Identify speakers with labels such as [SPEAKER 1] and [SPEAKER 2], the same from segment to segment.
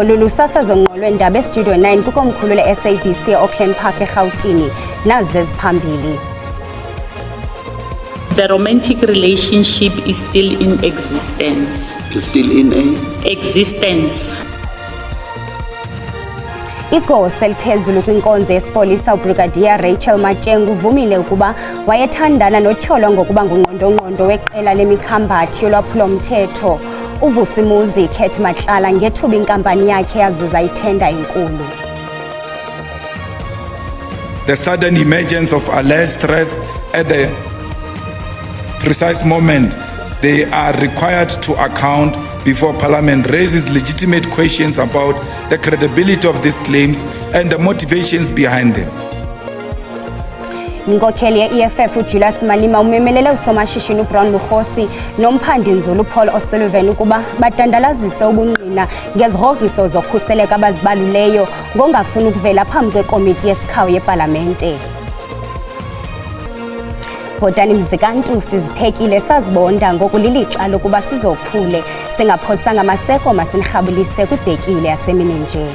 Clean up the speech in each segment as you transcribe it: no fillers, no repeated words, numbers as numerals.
[SPEAKER 1] Olu lusasazo ngqolwendaba estudio 9 kukomkhulu le-SABC Auckland Park eGauteng. Nazi eziphambili.
[SPEAKER 2] The romantic relationship is still in existence.
[SPEAKER 3] Still in
[SPEAKER 2] Existence.
[SPEAKER 1] Igosa eliphezulu kwinkonzo yesipolisa uBrigadier Rachel Matyengu uvumile ukuba wayethandana notyholwa ngokuba ngungqondongqondo weqela lemikhambathi yolwaphulo-mthetho uVusimuzi Khet Matlala ngethuba inkampani yakhe yazuza ithenda enkulu.
[SPEAKER 4] The sudden emergence of alleged threats at the precise moment they are required to account before Parliament raises legitimate questions about the credibility of these claims and the motivations behind them.
[SPEAKER 1] Inkokheli ye-EFF uJulius Malema umemelele usomashishini uBrown Mukhosi nomphandi-nzulu Paul O'Sullivan ukuba badandalazise ubungqina ngezigrogriso zokhuseleko abazibaluleyo ngongafuni ukuvela phambi kwekomiti yesikhawu yepalamente. Bhotani Mzikantu siziphekile sazibonda ngokulilixa lokuba sizophule singaphosanga amaseko masinirhabulise kwibhekile yasemini nje.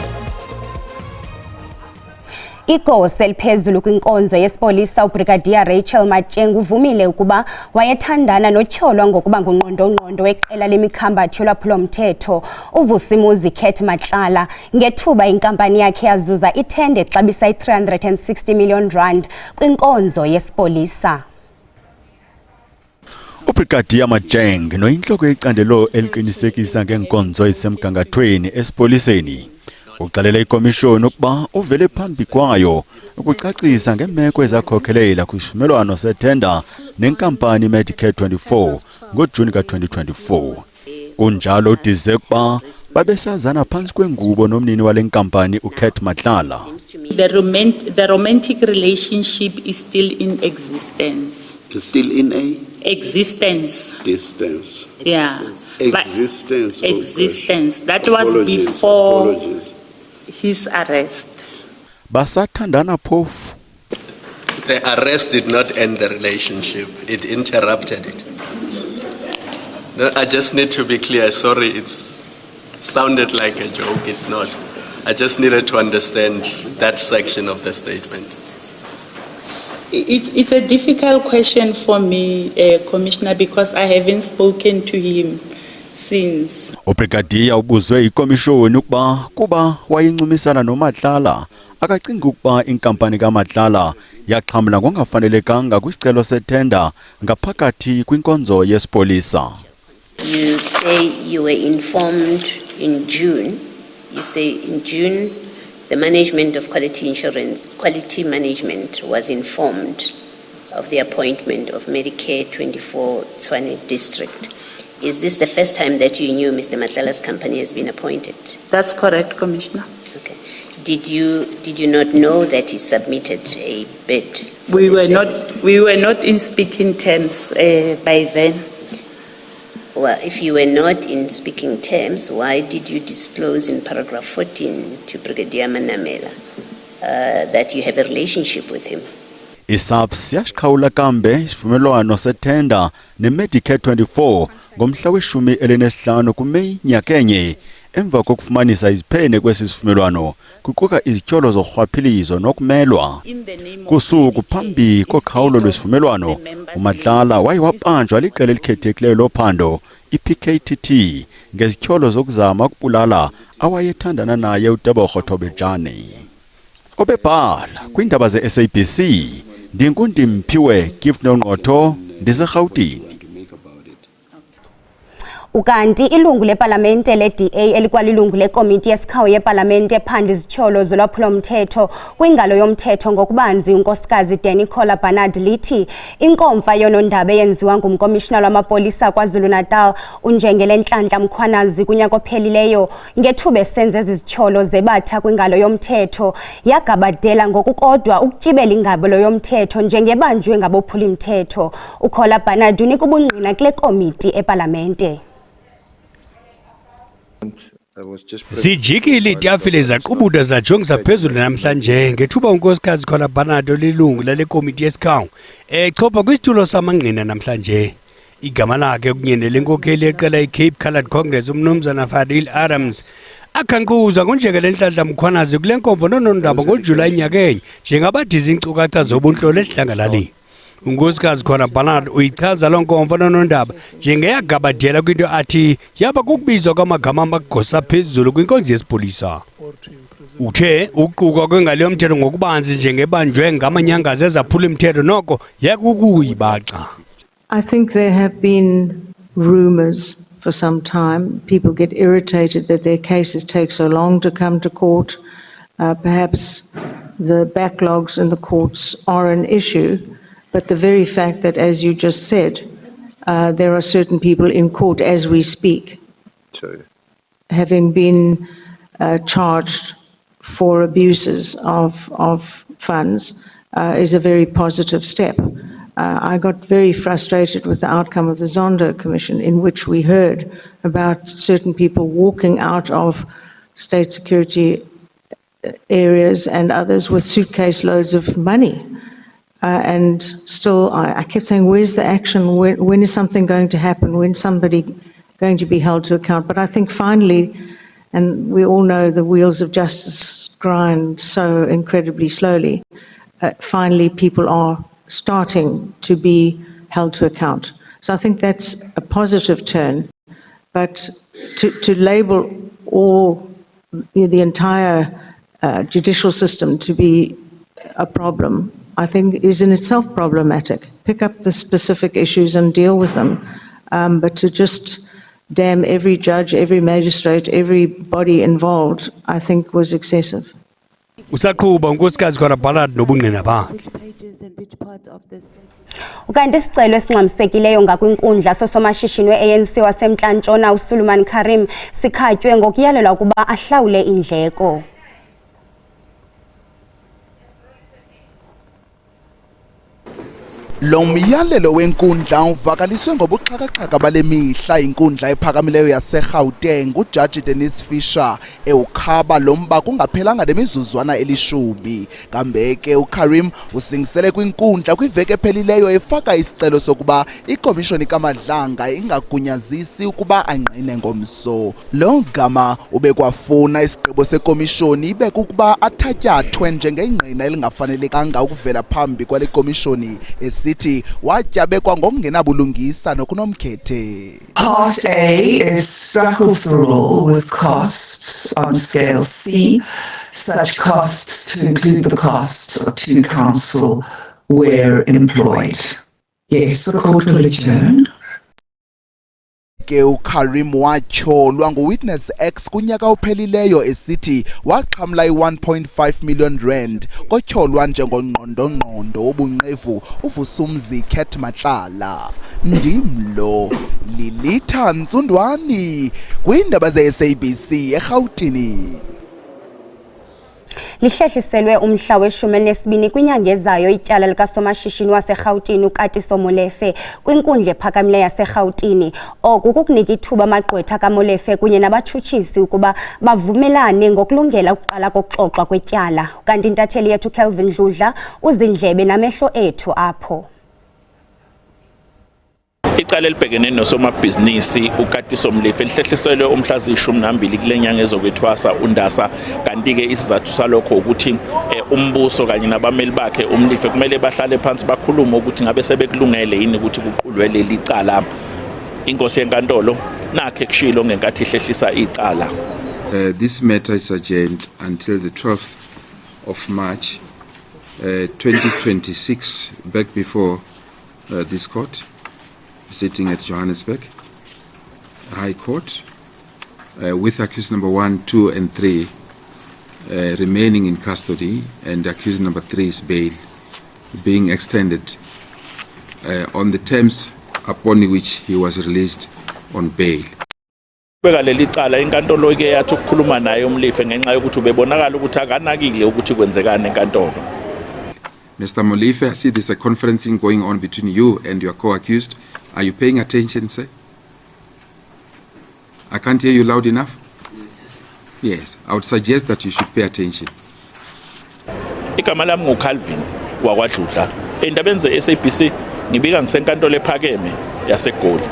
[SPEAKER 1] Igosa eliphezulu kwinkonzo yesipolisa uBrigadier Rachel Matyengu uvumile ukuba wayethandana notyholwa ngokuba ngungqondongqondo weqela lemikhambathi yolwaphulo-mthetho uVusimuzi Khet Matlala ngethuba inkampani yakhe yazuza ithende exabisa i-R360 million kwinkonzo yesipolisa.
[SPEAKER 5] uBrigadier Matyengu noyinhloko yecandelo eliqinisekisa ngenkonzo ezisemgangathweni esipoliseni uxelela ikomishoni ukuba uvele phambi kwayo ukucacisa ngemeko ezakhokhelela kwisivumelwano sethenda nenkampani Medicare 24 ngoJuni ka-2024. Kunjalo udize ukuba babesazana phansi kwengubo nomnini wale nkampani uKhet Matlala.
[SPEAKER 2] The romantic relationship is still in existence.
[SPEAKER 3] Still in
[SPEAKER 2] Existence.
[SPEAKER 3] distance.
[SPEAKER 2] Yeah.
[SPEAKER 3] Existence.
[SPEAKER 2] But existence. That was
[SPEAKER 3] Apologies,
[SPEAKER 2] before
[SPEAKER 3] apologies.
[SPEAKER 2] his arrest.
[SPEAKER 5] Basathandana phofu.
[SPEAKER 6] The arrest did not end the relationship. It interrupted it. No, I just need to be clear. Sorry, it sounded like a joke. It's not. I just needed to understand that section of the statement.
[SPEAKER 2] It's a difficult question for me, Commissioner, because I haven't spoken to him since.
[SPEAKER 5] uBrigadier ubuzwe ikomishoni ukuba kuba wayincumisana noMatlala akacinga ukuba inkampani kaMatlala yaxhamla ngongafanelekanga kwisicelo sethenda ngaphakathi kwinkonzo yesipolisa.
[SPEAKER 7] You say you were informed in June. You say in June the management of quality management was informed of the appointment of Medicare 24 Tshwane district. Is this the first time that you knew Mr. Matlala's company has been appointed?
[SPEAKER 2] That's correct, Commissioner.
[SPEAKER 7] Okay. Did you not know that he submitted a bid?
[SPEAKER 2] We were not in speaking terms by then.
[SPEAKER 7] Well, if you were not in speaking terms, why did you disclose in paragraph 14 to Brigadier Manamela that you have a relationship with him?
[SPEAKER 5] ISAPS yashikhawula kambe isivumelwano sethenda neMedicare 24 ngomhla we-15 kuMeyi nyakenye emva kokufumanisa iziphene kwesi sivumelwano kuquka izityholo zorhwaphilizo nokumelwa. Kusuku phambi koqhawulo lwesivumelwano uMatlala waye wabanjwa liqela elikhethekileyo lophando iPKTT ngezityholo zokuzama ukubulala awayethandana naye uTebogo Thobejane. Obebhala kwindaba ze-SABC Ndingundi Mphiwe Gift Nongqotho ndiseGauteng.
[SPEAKER 1] Ukanti ilungu lepalamente le-DA elikwalilungu lekomiti yesikhawu yepalamente ephanda izityholo zolwaphulo-mthetho kwingalo yomthetho ngokubanzi unkosikazi Danny Collar Barnard lithi inkomfa yonondaba eyenziwa ngumkomishinala wamapolisa KwaZulu-Natal uNjengele Nhlanhla Mkhwanazi kunyaka ophelileyo ngethuba esenza ezityholo zebatha kwingalo yomthetho yagabadela ngokukodwa ukutyibela ingabelo yomthetho njengebanjwe ngabophuli-mthetho. uCollar Barnard unika ubungqina kule komiti epalamente.
[SPEAKER 8] Sijikile itafile zaqubuda zajongisa phezulu namhlanje ngethuba unkosikazi Collar Barnard olilungu lale komiti yesikhawu echopha kwisitulo samangqina namhlanje. Igama lakhe kunyenele inkokheli yeqela iCape Coloured Congress umnumzana Fadil Adams akhankuza kunjekele Nhlanhla Mkhwanazi kule nkonzo nonondaba ngoJulayi nyakenye njengabadiza inkcukacha zobunhlolo esidlangalaleni. Unkosikazi khona Barnard uyichaza lo nkonzo nonondaba njengeyagabadela kwinto athi yaba kukubizwa kwamagama amagosa phezulu kwinkonzo yesipolisa. Uthe uquka kwengalo yomthetho ngokubanzi njengebanjwe ngamanyangazi ezaphula imithetho noko yakukuyibaxa.
[SPEAKER 9] I think there have been rumors for some time. People get irritated that their cases take so long to come to court. Perhaps the backlogs in the courts are an issue, but the very fact that, as you just said, there are certain people in court as we speak, having been charged for abuses of funds, is a very positive step. I got very frustrated with the outcome of the Zondo Commission, in which we heard about certain people walking out of state security areas and others with suitcase loads of money. And still, I kept saying, where's the action? When is something going to happen? When's somebody going to be held to account? But I think finally, and we all know the wheels of justice grind so incredibly slowly, finally people are starting to be held to account. So I think that's a positive turn. But to label all the entire judicial system to be a problem, I think is in itself problematic. Pick up the specific issues and deal with them. But to just damn every judge, every magistrate, everybody involved, I think was excessive.
[SPEAKER 8] Usaqhuba unkosikazi khona Barnard nobungqina bakhe.
[SPEAKER 1] Ukanti isicelo esingxamisekileyo ngakwinkundla sosomashishini we-ANC wasemntla-ntshona uSulaiman Karim sikhatywe ngokuyalelwa ukuba ahlawule indleko.
[SPEAKER 10] Lo myalelo wenkundla uvakaliswe ngobuxhakaxhaka bale mihla inkundla ephakamileyo yaseGauteng uJaji Dennis Fisher ewukhaba lo mba kungaphelanga nemizuzwana elishumi. Kambe ke uKarim usingisele kwinkundla kwiveki ephelileyo efaka isicelo sokuba ikomishoni kaMadlanga ingagunyazisi ukuba angqine ngomso. Lo gama ubekwafuna isigqibo sekomishoni ibe kukuba athatyathwe njengengqina elingafanelekanga ukuvela phambi kwale komishoni City wajabekwa ngokungenabulungisa nokunomkhethe.
[SPEAKER 11] Part A is struggle through with costs on scale C, such costs to include the costs of two counsel where employed. Yes, the court will adjourn.
[SPEAKER 10] Ke uKarim watyholwa nguWitness X kunyaka ophelileyo esithi waxhamla i1.5 million rand kotyholwa njengongqondongqondo wobunqevu uVusumzi Khet Matlala. Ndimlo Lilitha Ntsundwani kwiindaba ze-SABC eGauteng.
[SPEAKER 1] Lihlehliselwe umhla we-12 kwinyanga ezayo ityala likasomashishini waseGauteng uKatiso Molefe kwinkundla ephakamileyo yaseGauteng. Oku kukunika ithuba amagqwetha kaMolefe kunye nabatshutshisi ukuba bavumelane ngokulungela ukuqala kokuxoxwa kwetyala. Kanti intatheli yethu Kelvin Dludla uzindlebe namehlo ethu apho.
[SPEAKER 12] Icala elibhekene nosomabhizinisi uKatiso Molefe lihlehliselwe umhla zi-12 kule nyanga ezokwethwasa uNdasa. Kanti ke isizathu salokho ukuthi umbuso kanye nabameli bakhe uMolefe kumele bahlale phansi bakhulume ukuthi ngabe sebekulungele yini ukuthi kuqulwe leli cala. Inkosi yenkantolo nakhe kushilo ngenkathi ihlehlisa icala.
[SPEAKER 13] This matter is adjourned until the 12th of March 2026 back before this court, sitting at Johannesburg High Court, with accused number 1, 2, and 3 remaining in custody, and accused number 3's bail being extended on the terms upon which he was released on bail.
[SPEAKER 12] Beka leli cala inkantolo ke yathi ukukhuluma naye uMolefe ngenxa yokuthi ubebonakala ukuthi akanakile ukuthi kwenzekani enkantolo.
[SPEAKER 13] Mr. Molefe, I see there's a conferencing going on between you and your co-accused. Are you paying attention, sir? I can't hear you loud enough? Yes, I would suggest that you should pay attention.
[SPEAKER 12] Igama lami nguCalvin wakwaDludla. Endabeni ze-SABC ngibika ngisenkantolo ephakeme yaseGoli.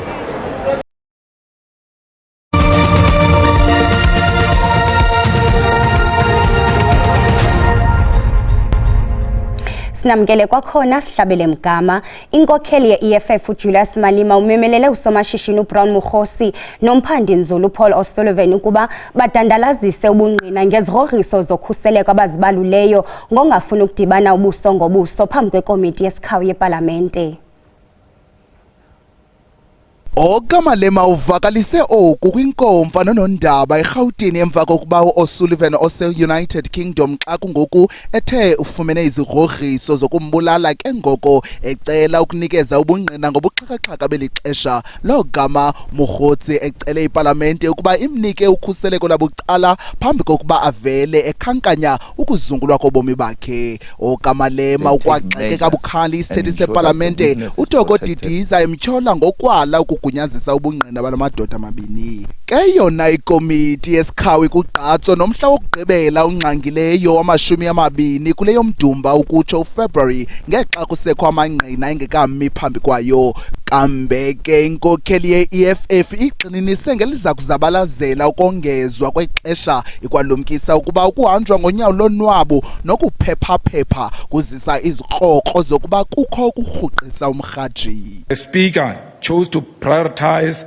[SPEAKER 1] Sinamkele kwakhona Sihlabele Mgama, inkokheli ye-EFF uJulius Malema umemelele usomashishini uBrown Mukhosi nomphandi nzulu Paul O'Sullivan ukuba badandalazise ubungqina ngezigrogriso zokhuseleko abazibaluleyo ngongafuni ukudibana ubuso ngobuso phambi kwekomiti yesikhawu yepalamente.
[SPEAKER 10] Malema uvakalise oku kwinkomfa nonondaba eGauteng emva kokuba uO'Sullivan ose-United Kingdom xa kungoku ethe ufumene izigrogriso zokumbulala ke ngoko ecela ukunikeza ubungqina ngobuxhakaxhaka belixesha logama Mukhosi ecele ipalamente ukuba imnike ukhuseleko labucala phambi kokuba avele ekhankanya ukuzungulwa kobomi bakhe. Malema ukwagxeke kabukhali isithethi sepalamente uToko Didiza emtyhola ngokwala ukugunyazisa ubungqina balamadoda amabini. Ke yona ikomiti yesikhawu kugqatso nomhla wokugqibela ungqangileyo wama-20 kuleyo mdumba ukutsho uFebruary ngexa kusekho amangqina engekami phambi kwayo. Kambe ke inkokheli ye-EFF igxininise ngeliza kuzabalazela ukongezwa kwexesha ikwalumkisa ukuba ukuhanjwa ngonyawo lonwabo nokuphepha kuzisa izikrokro zokuba kukho ukurhuqisa umrhaji.
[SPEAKER 4] The Speaker chose to prioritize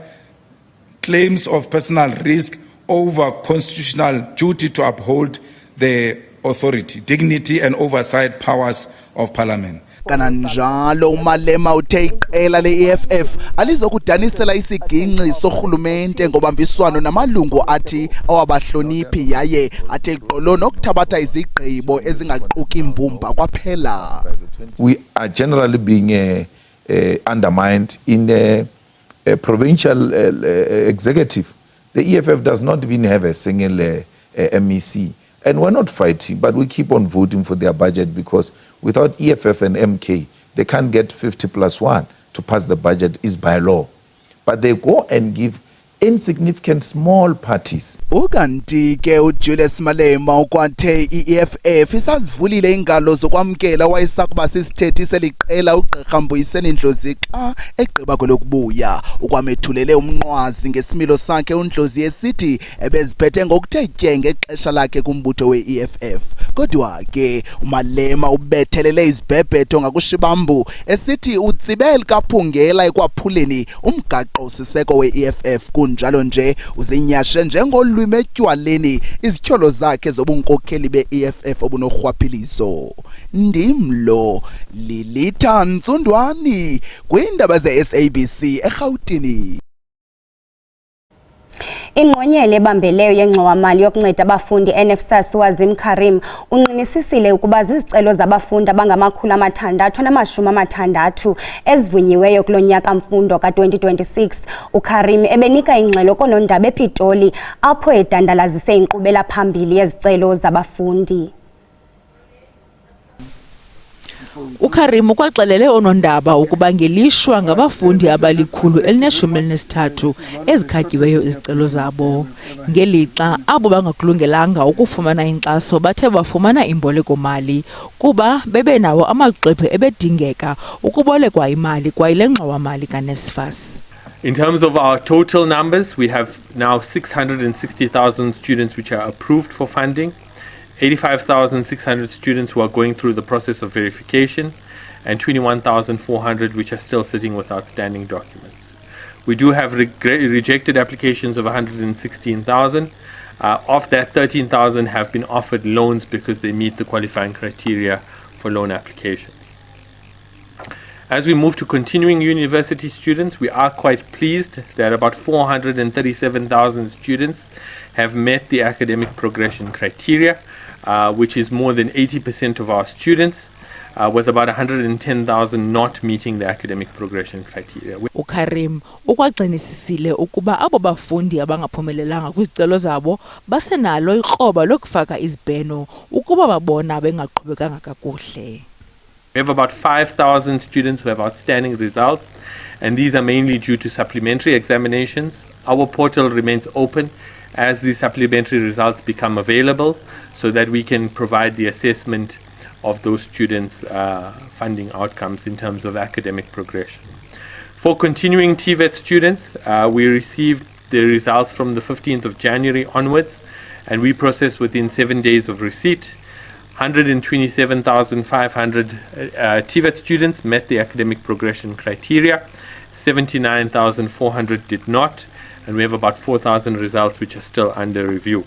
[SPEAKER 4] claims of personal risk over constitutional duty to uphold the authority, dignity and oversight powers of Parliament.
[SPEAKER 10] Kananjalo uMalema uthe iqela le-EFF alizokudanisela isiginci sorhulumente ngobambiswano namalungu athi awabahloniphi yaye athe gqolo nokuthabatha izigqibo ezingaquki imbumba kwaphela.
[SPEAKER 14] We are generally being undermined in the provincial executive. The EFF does not even have a single MEC. And we're not fighting, but we keep on voting for their budget because without EFF and MK, they can't get 50+1 to pass the budget is by law. But they go and give insignificant small parties.
[SPEAKER 10] Ukanti ke uJulius Malema ukwathe i-EFF isazivulile ingalo zokwamkela wayesakuba sisithethi seliqela uGqirha Mbuyiseni Ndlozi xa egqiba kwelokubuya. Ukwamethulele umnqwazi ngesimilo sakhe uNdlozi esithi ebeziphethe ngokuthe tye ngexesha lakhe kumbutho we-EFF. Kodwa ke uMalema ubethelele izibhebhetho ngakushibambu esithi utsibeli kaphungela ekwaphuleni umgaqo siseko we-EFF. Njalo nje uzinyashe njengolwimi etywaleni izityholo zakhe zobunkokheli be-EFF obunorhwaphilizo. Ndimlo Lilitha Ntsundwani kwiindaba ze-SABC eGauteng.
[SPEAKER 1] Ingqonyela ebambeleyo yengxowa-mali yokunceda abafundi NSFAS Wazim Karim unqinisisile ukuba zizicelo zabafundi abangama-660 ezivunyiweyo kulo nyaka mfundo ka-2026. UKarim ebenika ingxelo koonondaba ePitoli apho edandalazise inkqubela phambili yezicelo zabafundi.
[SPEAKER 15] UKarim ukwaxelele oonondaba ukuba ngelishwa ngabafundi abali-113 ezikhatyiweyo izicelo zabo. Ngelixa abo bangakulungelanga ukufumana inkxaso bathe bafumana imboleko-mali kuba bebenawo amaxwebhu ebedingeka ukubolekwa imali kwayile ngxowa-mali kaNSFAS.
[SPEAKER 16] In terms of our total numbers, we have now 660,000 students which are approved for funding. 85,600 students who are going through the process of verification and 21,400 which are still sitting with outstanding documents. We do have rejected applications of 116,000. Of that, 13,000 have been offered loans because they meet the qualifying criteria for loan applications. As we move to continuing university students, we are quite pleased that about 437,000 students have met the academic progression criteria, which is more than 80% of our students, with about 110,000 not meeting the academic progression criteria.
[SPEAKER 15] UKarim ukwaqinisisile ukuba abo bafundi abangaphumelelanga kwizicelo zabo basenalo ikroba lokufaka izibheno ukuba babona bengaqhubekanga kakuhle.
[SPEAKER 16] We have about 5,000 students who have outstanding results, and these are mainly due to supplementary examinations. Our portal remains open as the supplementary results become available so that we can provide the assessment of those students' funding outcomes in terms of academic progression. For continuing TVET students, we received the results from the 15th of January onwards, and we process within 7 days of receipt. 127,500 TVET students met the academic progression criteria. 79,400 did not, and we have about 4,000 results which are still under review.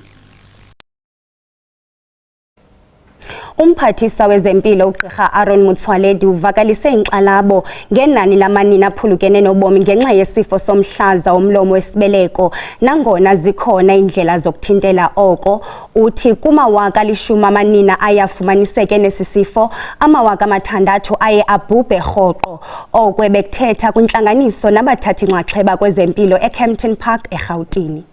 [SPEAKER 1] Umphathiswa wezempilo ugqirha Aaron Motsoaledi uvakalise inkxalabo ngenani lamanina aphulukene nobomi ngenxa yesifo somhlaza womlomo wesibeleko nangona zikhona indlela zokuthintela oko. Uthi kumawaka 10 amanina ayafumaniseke nesisifo, amawaka 6 aye abhubhe rhoqo. Okwe bekuthetha kwintlanganiso nabathathi nxaxheba kwezempilo eCampton Park eGauteng.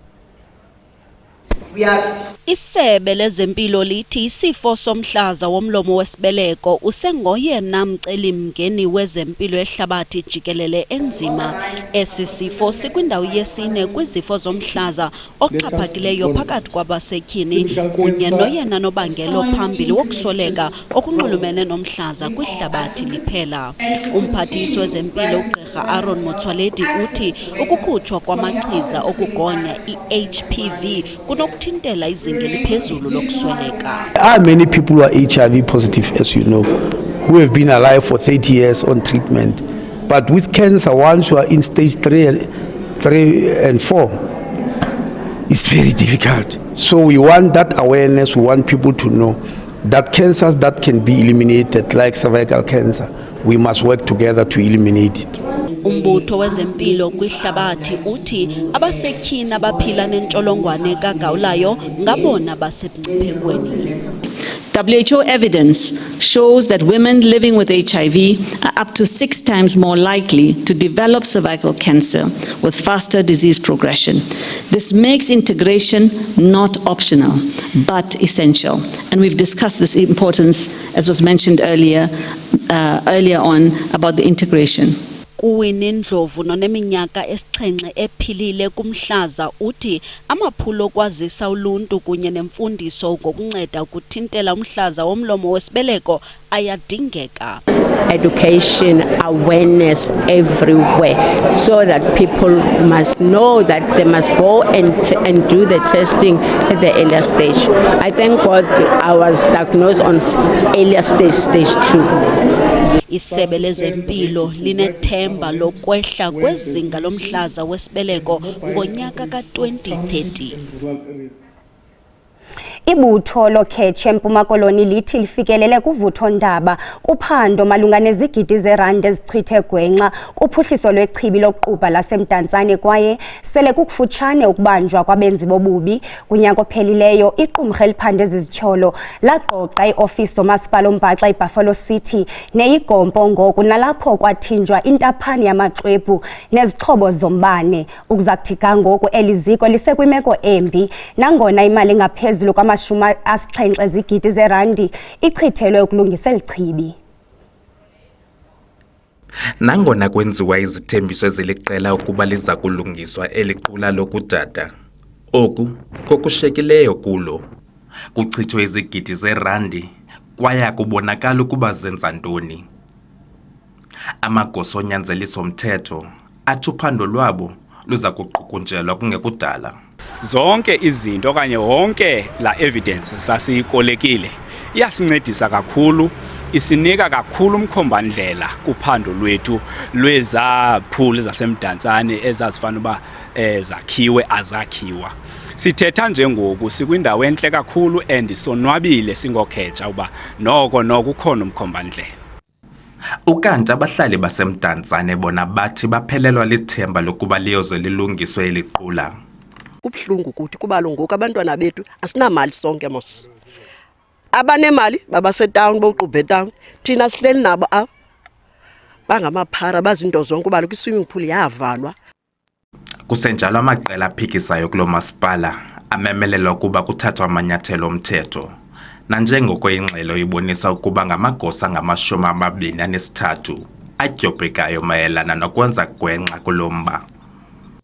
[SPEAKER 17] Isebe lezempilo lithi isifo somhlaza womlomo wesibeleko usengoyena mcelimngeni wezempilo ehlabathi jikelele enzima. Esi sifo sikwindawo yesine kwizifo zomhlaza oxhaphakileyo phakathi kwabasetyhini kunye noyena nobangelo phambili wokusoleka okunxulumene nomhlaza kwihlabathi liphela. Umphathiswa wezempilo ugqirha Aaron Motsoaledi uthi ukukhutshwa kwamachiza okugonya i-HPV kunokuthintela izinga eliphezulu lokusweleka.
[SPEAKER 18] There are many people who are HIV positive, as you know, who have been alive for 30 years on treatment. But with cancer, once you are in stage 3 and 4, it's very difficult. So we want that awareness, we want people to know that cancers that can be eliminated, like cervical cancer, we must work together to eliminate it.
[SPEAKER 17] Umbutho wezempilo kwihlabathi uthi abasetyhini abaphila nentsholongwane kagawulayo ngabona basemngciphekweni.
[SPEAKER 19] WHO evidence shows that women living with HIV are up to 6 times more likely to develop cervical cancer with faster disease progression. This makes integration not optional, but essential. And we've discussed this importance, as was mentioned earlier on, about the integration.
[SPEAKER 17] Kuwini Ndlovu noneminyaka esixhenxe ephilile kumhlaza uthi amaphulo okwazisa uluntu kunye nemfundiso ngokunceda ukuthintela umhlaza womlomo wesibeleko ayadingeka.
[SPEAKER 20] Education, awareness everywhere, so that people must know that they must go and do the testing at the earlier stage. I thank God I was diagnosed on earlier stage 2.
[SPEAKER 17] Isebe lezempilo linethemba lokwehla kwezinga lomhlaza wesibeleko ngonyaka ka-2030.
[SPEAKER 1] Ibutho loKhetshe eMpuma Koloni lithi lifikelele kuvutho ndaba kuphando malunga nezigidi zerandi ezichithe gwenxa kuphuhliso lwechibi lokuqubha lasemdantsane kwaye sele kukufutshane ukubanjwa kwabenzi bobubi. Kunyaka ophelileyo iqumrhu eliphanda ezizitsholo laqoqa iofisi zomasipala oMbaxa iBuffalo City neyiGompo ngoku nalapho kwathinjwa intaphane yamaxwebhu nezixhobo zombane. Ukuzakuthi kangoku eliziko lisekwimeko embi nangona imali engaphezulu kwama-70 zigidi zerandi ichithelwe ukulungisa elichibi.
[SPEAKER 21] Nangona kwenziwa izithembiso eziliqela ukuba liza kulungiswa eliqula lokudada, oku kokushekileyo kulo kuchithwe izigidi zerandi kwaye kubonakala ukuba zenza ntoni. Amagosa onyanzeliso mthetho athi uphando lwabo luza kuqukunjelwa kungekudala.
[SPEAKER 22] Zonke izinto okanye wonke la evidence sasiyikolekile iyasincedisa kakhulu, isinika kakhulu umkhombandlela kuphando lwethu lwezaphuli zasemdantsane ezazifana uba zakhiwe azakhiwa. Sithetha njengoku sikwindawo enhle kakhulu and sonwabile singoKhetsha uba noko ukhona umkhombandlela.
[SPEAKER 21] Ukanti abahlali basemdantsane bona bathi baphelelwa lithemba lokuba liyoze lilungiswe eliqula.
[SPEAKER 23] Kubhlungu ukuthi kuba longoku abantwana bethu asinamali sonke mos. Abanemali babasetown boqubhe town, thina sihleli nabo bangamaphara bazinto zonke ubalo kwi-swimming pool yavalwa.
[SPEAKER 21] Kusenjalo amaqela aphikisayo kulo masipala amemelela ukuba kuthathwa amanyathelo omthetho. Nanjengoko ingxelo ibonisa ukuba ngamagosa angama-23 adyobhekayo mayelana nokwenza gwenxa kulomba.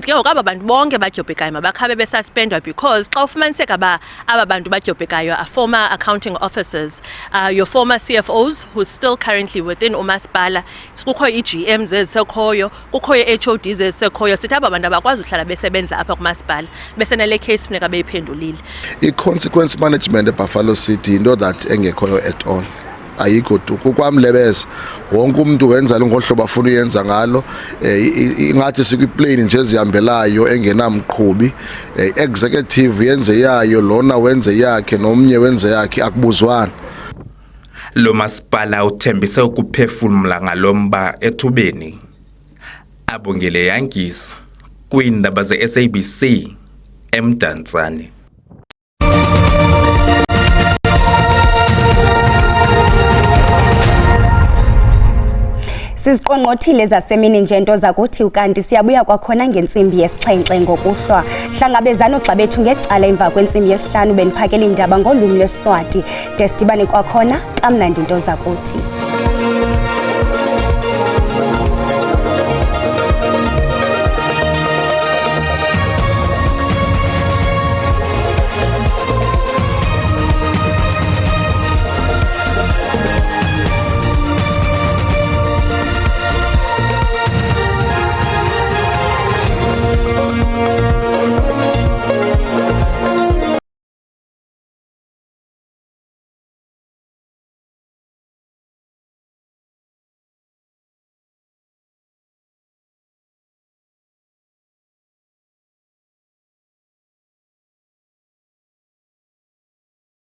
[SPEAKER 2] ke ngoku aba bantu bonke badyobhekayo mabakhabe besuspendwa because xa ufumaniseka ba aba bantu badyobhekayo are former accounting officers, your former CFOs who's still currently within umasipala, kukho i-GMs ezisekhoyo, kukho i-HODs ezisekhoyo, sithi aba bantu abakwazi uhlala besebenza apha kumasipala besenale case funeka beyiphendulile.
[SPEAKER 3] I-consequence management eBuffalo City into that engekhoyo at all. Ayikho tu kukwamlebeza wonke umuntu wenza ngohlobo afuna uyenza ngalo ingathi sikwiplane nje ezihambelayo engenamqhubi executive yenze yayo lona wenze yakhe nomnye wenze yakhe akubuzwana.
[SPEAKER 21] Lo masipala uthembise ukuphefumula ngalomba ethubeni. Abongele Yangisa kwiindaba ze-SABC eMdantsane.
[SPEAKER 1] Siziqongqothile zasemini nje into zakuthi ukanti siyabuya kwakhona ngentsimbi yesixhenxe ngokuhlwa. Hlangabezana xa bethu ngecala emva kwentsimbi yesihlanu beniphakela indaba ngolwimi lweSiswati. Desidibane kwakhona kamnandi into zakuthi.